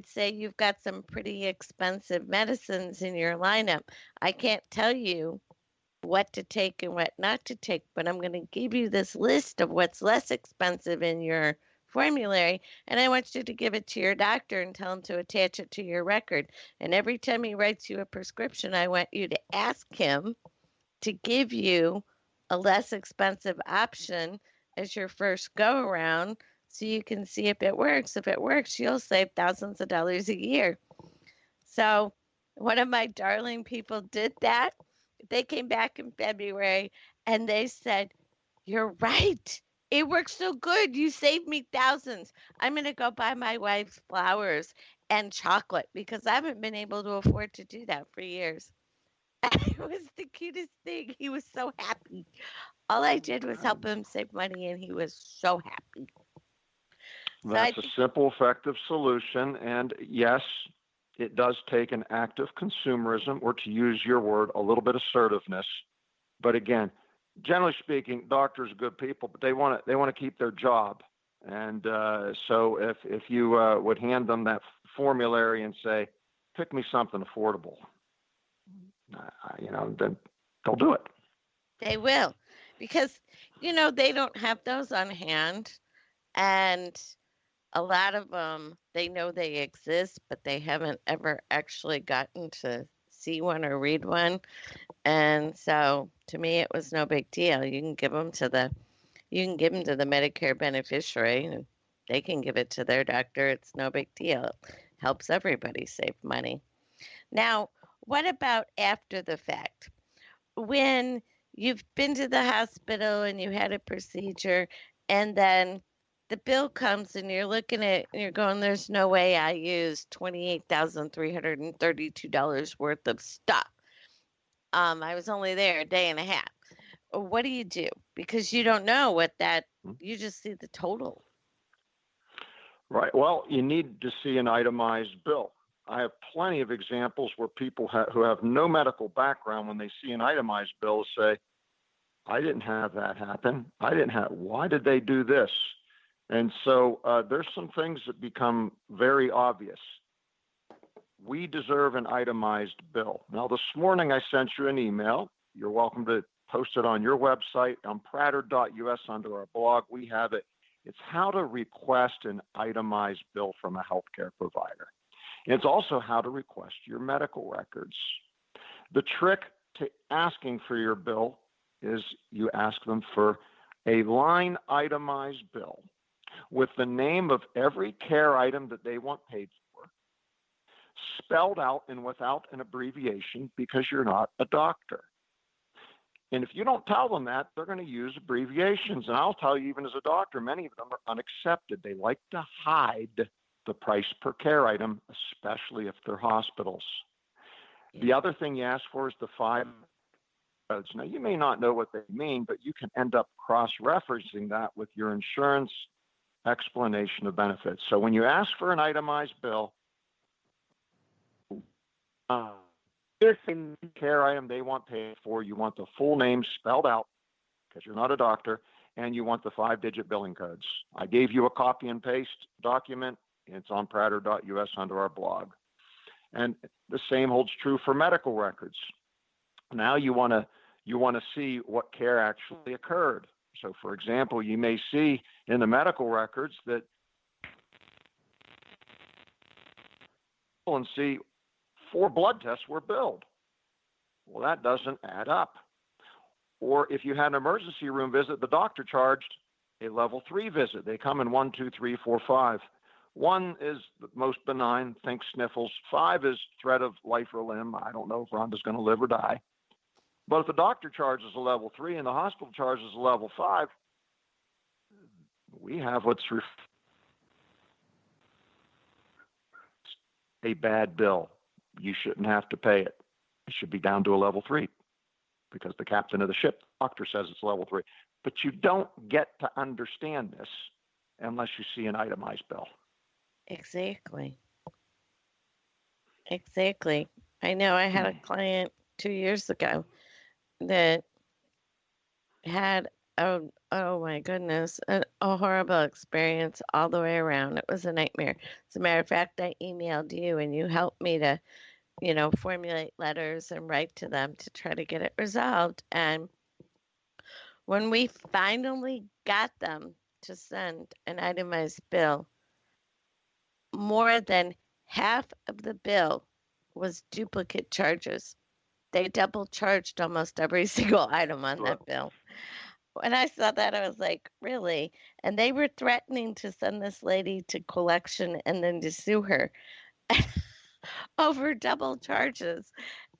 say you've got some pretty expensive medicines in your lineup. I can't tell you what to take and what not to take, but I'm going to give you this list of what's less expensive in your formulary, and I want you to give it to your doctor and tell him to attach it to your record. And every time he writes you a prescription, I want you to ask him to give you a less expensive option as your first go around so you can see if it works. If it works, you'll save thousands of dollars a year. So one of my darling people did that. They came back in February and they said, "You're right. It works so good. You saved me thousands. I'm going to go buy my wife flowers and chocolate because I haven't been able to afford to do that for years." It was the cutest thing. He was so happy. All I did was help him save money, and he was so happy. That's a simple, effective solution. And yes, it does take an act of consumerism, or to use your word, a little bit of assertiveness. But again, generally speaking, doctors are good people, but they want to keep their job. And so if you would hand them that formulary and say, "Pick me something affordable," then they'll do it. They will, because they don't have those on hand, and a lot of them, they know they exist, but they haven't ever actually gotten to see one or read one. And so to me, it was no big deal. You can give them to the Medicare beneficiary, and they can give it to their doctor. It's no big deal. It helps everybody save money. Now, what about after the fact? When you've been to the hospital and you had a procedure, and then the bill comes and you're looking at it and you're going, "There's no way I used $28,332 worth of stuff. I was only there a day and a half." What do you do? Because you don't know you just see the total. Right. Well, you need to see an itemized bill. I have plenty of examples where people who have no medical background, when they see an itemized bill, say, "I didn't have that happen. Why did they do this?" And so there's some things that become very obvious. We deserve an itemized bill. Now, this morning I sent you an email. You're welcome to post it on your website on pratter.us under our blog. We have it. It's how to request an itemized bill from a healthcare provider. It's also how to request your medical records. The trick to asking for your bill is you ask them for a line itemized bill with the name of every care item that they want paid for, spelled out and without an abbreviation, because you're not a doctor. And if you don't tell them that, they're going to use abbreviations. And I'll tell you, even as a doctor, many of them are unaccepted. They like to hide the price per care item, especially if they're hospitals. The other thing you ask for is the 5 codes. Now, you may not know what they mean, but you can end up cross-referencing that with your insurance explanation of benefits. So when you ask for an itemized bill, this care item they want paid for, you want the full name spelled out because you're not a doctor, and you want the 5-digit billing codes. I gave you a copy and paste document. It's on pratter.us under our blog. And the same holds true for medical records. Now you want to see what care actually occurred. So, for example, you may see in the medical records that and see 4 blood tests were billed. Well, that doesn't add up. Or if you had an emergency room visit, the doctor charged a level 3 visit. They come in 1, 2, 3, 4, 5. 1 is the most benign, think sniffles. 5 is threat of life or limb. I don't know if Rhonda's going to live or die. But if the doctor charges a level 3 and the hospital charges a level 5, we have what's a bad bill. You shouldn't have to pay it. It should be down to a level 3 because the captain of the ship, doctor, says it's level 3. But you don't get to understand this unless you see an itemized bill. Exactly. I know I had a client 2 years ago that had a Oh my goodness. A horrible experience all the way around. It was a nightmare. As a matter of fact, I emailed you and you helped me to, formulate letters and write to them to try to get it resolved. And when we finally got them to send an itemized bill, more than half of the bill was duplicate charges. They double charged almost every single item on Sure. that bill. When I saw that, I was like, really? And they were threatening to send this lady to collection and then to sue her over double charges.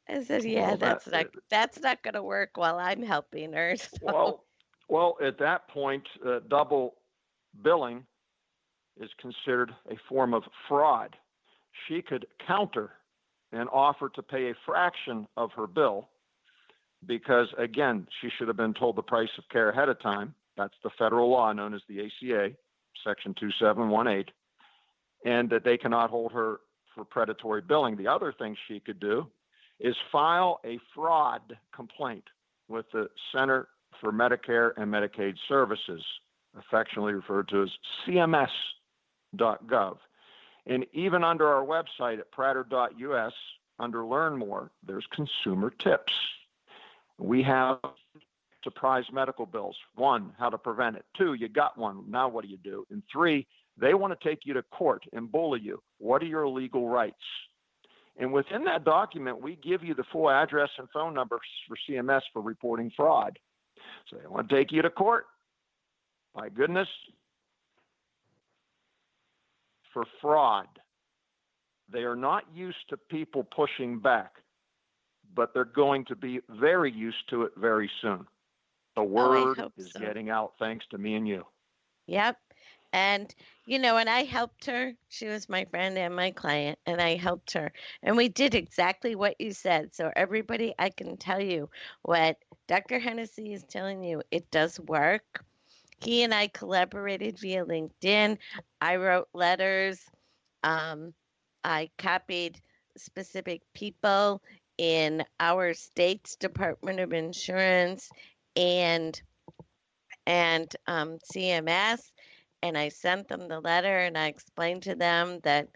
I said, yeah, Well, that's not going to work while I'm helping her. So, well, at that point, double billing is considered a form of fraud. She could counter and offer to pay a fraction of her bill because, again, she should have been told the price of care ahead of time. That's the federal law known as the ACA, Section 2718, and that they cannot hold her for predatory billing. The other thing she could do is file a fraud complaint with the Center for Medicare and Medicaid Services, affectionately referred to as CMS.gov. And even under our website at pratter.us, under Learn More, there's consumer tips. We have surprise medical bills. 1, how to prevent it. 2, you got one. Now what do you do? And 3, they want to take you to court and bully you. What are your legal rights? And within that document, we give you the full address and phone numbers for CMS for reporting fraud. So they want to take you to court. My goodness. For fraud. They are not used to people pushing back, but they're going to be very used to it very soon. The word is getting out thanks to me and you. Yep. And, and I helped her. She was my friend and my client, and I helped her. And we did exactly what you said. So, everybody, I can tell you what Dr. Hennessy is telling you. It does work. He and I collaborated via LinkedIn. I wrote letters. I copied specific people in our state's Department of Insurance and CMS. And I sent them the letter and I explained to them that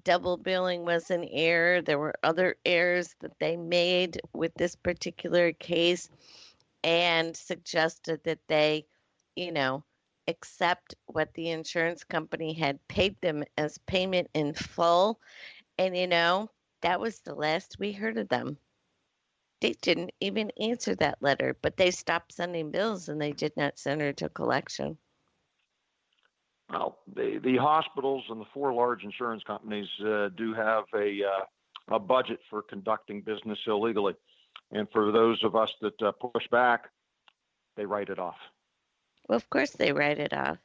double billing was an error. There were other errors that they made with this particular case and suggested that they, accept what the insurance company had paid them as payment in full. And, that was the last we heard of them. They didn't even answer that letter, but they stopped sending bills and they did not send her to collection. Well, the hospitals and the 4 large insurance companies do have a budget for conducting business illegally. And for those of us that push back, they write it off. Well, of course they write it off.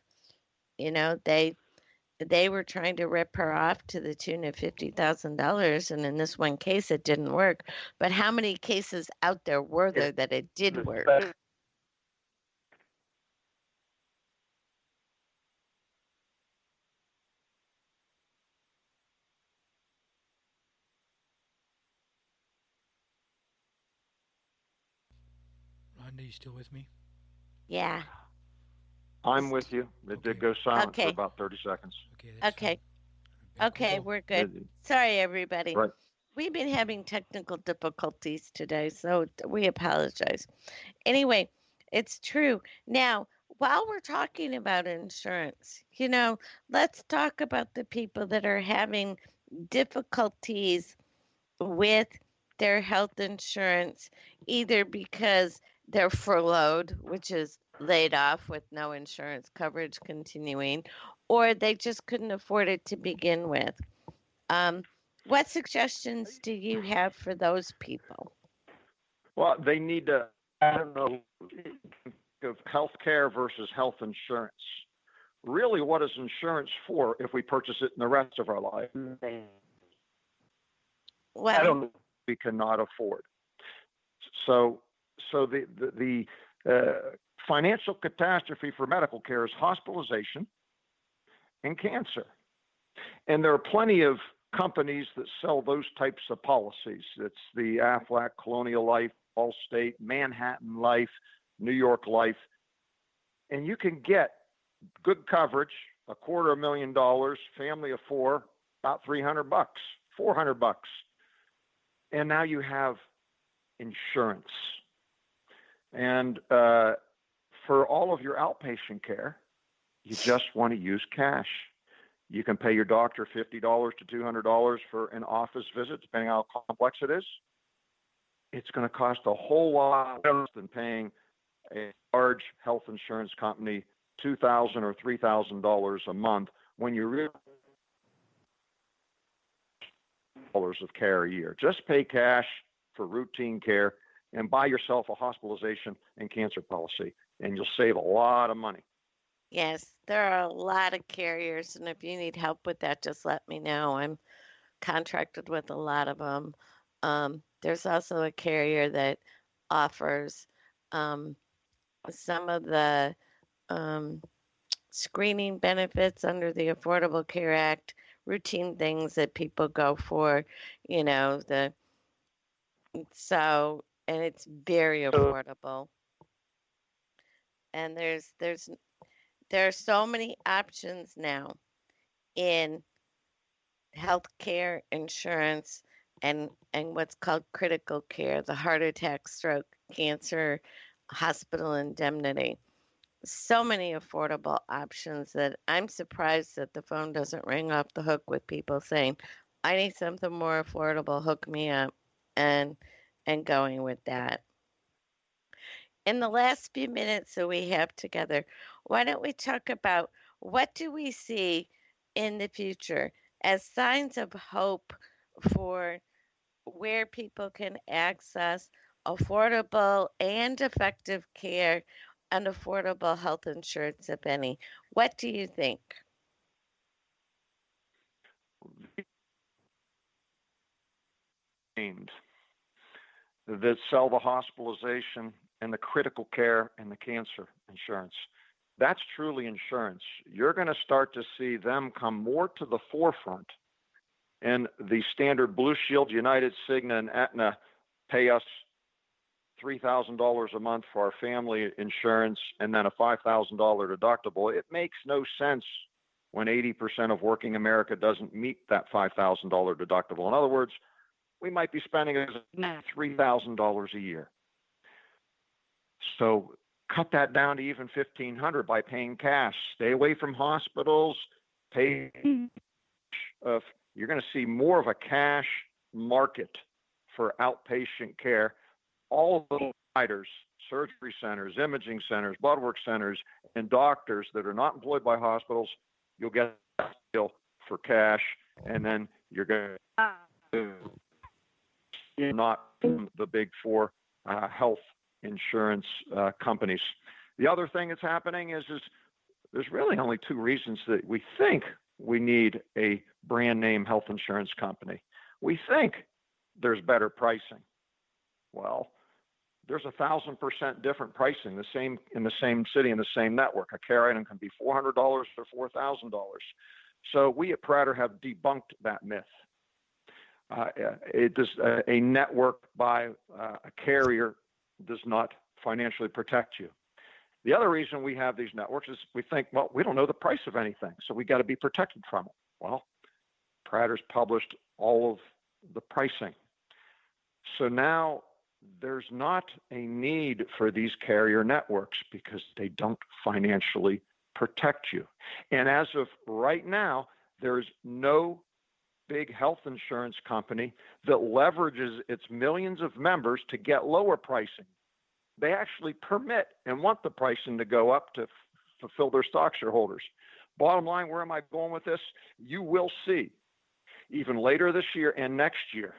They were trying to rip her off to the tune of $50,000. And in this one case, it didn't work. But how many cases out there were there that it did work? Rhonda, you still with me? Yeah. I'm with you. It did go silent for about 30 seconds. Okay, we're good. Sorry, everybody. Right. We've been having technical difficulties today, so we apologize. Anyway, it's true. Now, while we're talking about insurance, let's talk about the people that are having difficulties with their health insurance, either because they're furloughed, which is laid off with no insurance coverage continuing, or they just couldn't afford it to begin with. What suggestions do you have for those people? Well, they need to, of health care versus health insurance. Really, what is insurance for if we purchase it in the rest of our life? Well, we cannot afford. So the financial catastrophe for medical care is hospitalization and cancer. And there are plenty of companies that sell those types of policies. It's the Aflac, Colonial Life, Allstate, Manhattan Life, New York Life. and you can get good coverage, $250,000, family of four, about $300, $400. And now you have insurance. And for all of your outpatient care, you just want to use cash. You can pay your doctor $50 to $200 for an office visit, depending on how complex it is. It's going to cost a whole lot less than paying a large health insurance company $2,000 or $3,000 a month when you really dollars of care a year. Just pay cash for routine care and buy yourself a hospitalization and cancer policy, and you'll save a lot of money. Yes, there are a lot of carriers, and if you need help with that, just let me know. I'm contracted with a lot of them. There's also a carrier that offers some of the screening benefits under the Affordable Care Act, routine things that people go for, and it's very affordable. And there are so many options now in healthcare insurance and what's called critical care, the heart attack, stroke, cancer, hospital indemnity. So many affordable options that I'm surprised that the phone doesn't ring off the hook with people saying, I need something more affordable, hook me up, and going with that. In the last few minutes that we have together, why don't we talk about what do we see in the future as signs of hope for where people can access affordable and effective care and affordable health insurance, if any. What do you think? That sell the hospitalization and the critical care and the cancer insurance. That's truly insurance. You're going to start to see them come more to the forefront. And the standard Blue Shield, United, Cigna, and Aetna pay us $3,000 a month for our family insurance and then a $5,000 deductible. It makes no sense when 80% of working America doesn't meet that $5,000 deductible. In other words, we might be spending $3,000 a year. So cut that down to even $1,500 by paying cash. Stay away from hospitals. Pay. You're going to see more of a cash market for outpatient care. All of the providers, surgery centers, imaging centers, blood work centers, and doctors that are not employed by hospitals, you'll get a deal for cash, and then you're going to not the big four health insurance companies. The other thing that's happening is there's really only two reasons that we think we need a brand name health insurance company. We think there's better pricing. Well, there's 1,000% different pricing in the same city, in the same network. A care item can be $400 or $4,000. So we at Pratter have debunked that myth. A network by a carrier does not financially protect you. The other reason we have these networks is we think, well, we don't know the price of anything, so we got to be protected from it. Well, Pratter's published all of the pricing. So now there's not a need for these carrier networks because they don't financially protect you. And as of right now, there's no big health insurance company that leverages its millions of members to get lower pricing. They actually permit and want the pricing to go up to fulfill their stock shareholders. Bottom line, where am I going with this? You will see, even later this year and next year,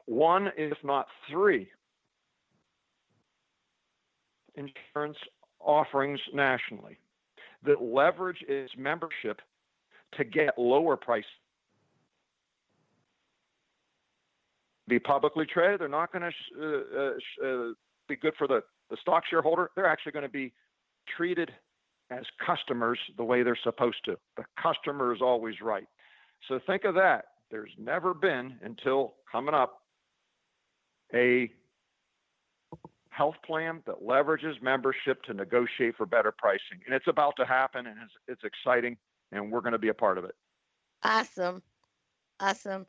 one, if not three, insurance offerings nationally that leverage its membership to get lower prices. Be publicly traded, they're not going to be good for the stock shareholder. They're actually going to be treated as customers the way they're supposed to. The customer is always right. So think of that. There's never been, until coming up, a health plan that leverages membership to negotiate for better pricing. And it's about to happen, and it's exciting, and we're going to be a part of it. Awesome. Awesome.